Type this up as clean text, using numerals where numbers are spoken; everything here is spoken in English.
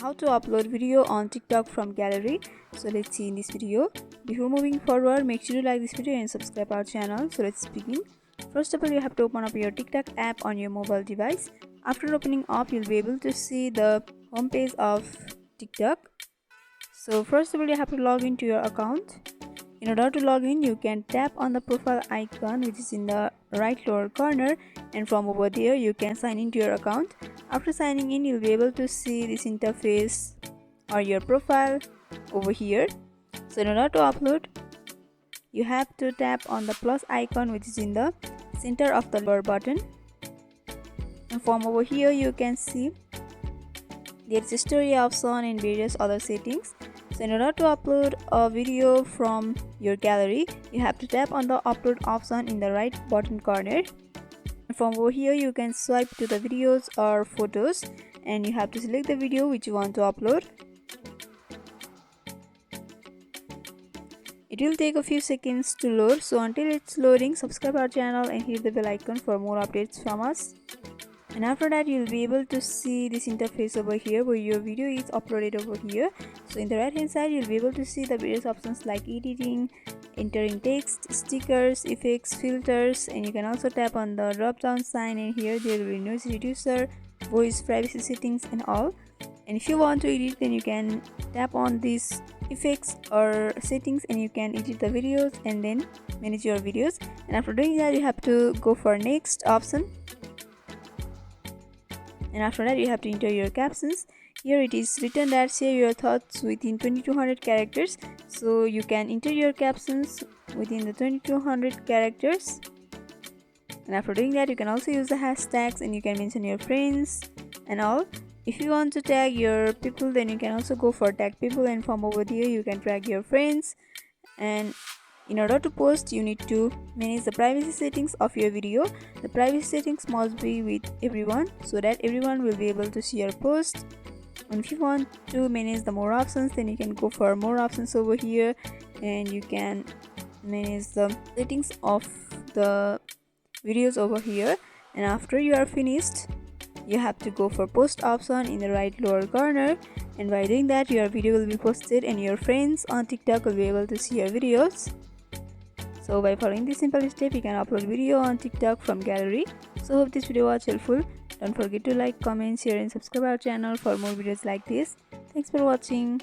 how to upload video on TikTok from gallery. So let's see in this video. Before moving forward, make sure to like this video and subscribe our channel. So let's begin. First of all, you have to open up your TikTok app on your mobile device. After opening up, you'll be able to see the home page of TikTok. So first of all, you have to log into your account. In order to log in, you can tap on the profile icon which is in the right lower corner, and from over there you can sign into your account. After signing in, you'll be able to see this interface or your profile over here. So in order to upload, you have to tap on the plus icon which is in the center of the lower button, and from over here you can see there's a story option and various other settings. So in order to upload a video from your gallery, you have to tap on the upload option in the right bottom corner. From over here you can swipe to the videos or photos, and you have to select the video which you want to upload. It will take a few seconds to load, so until it's loading, subscribe our channel and hit the bell icon for more updates from us. And after that, you'll be able to see this interface over here where your video is uploaded over here. So in the right hand side, you'll be able to see the various options like editing, entering text, stickers, effects, filters, and you can also tap on the drop down sign, and here there will be noise reducer, voice, privacy settings and all. And if you want to edit, then you can tap on these effects or settings and you can edit the videos and then manage your videos. And after doing that, you have to go for next option. And after that, you have to enter your captions. Here it is written that share your thoughts within 2200 characters. So you can enter your captions within the 2200 characters. And after doing that, you can also use the hashtags and you can mention your friends and all. If you want to tag your people, then you can also go for tag people, and from over here you can tag your friends. And in order to post, you need to manage the privacy settings of your video. The privacy settings must be with everyone so that everyone will be able to see your post. And if you want to manage the more options, then you can go for more options over here, and you can manage the settings of the videos over here. And after you are finished, you have to go for post option in the right lower corner, and by doing that, your video will be posted and your friends on TikTok will be able to see your videos. So by following this simple step, you can upload video on TikTok from gallery. So hope this video was helpful. Don't forget to like, comment, share and subscribe our channel for more videos like this. Thanks for watching.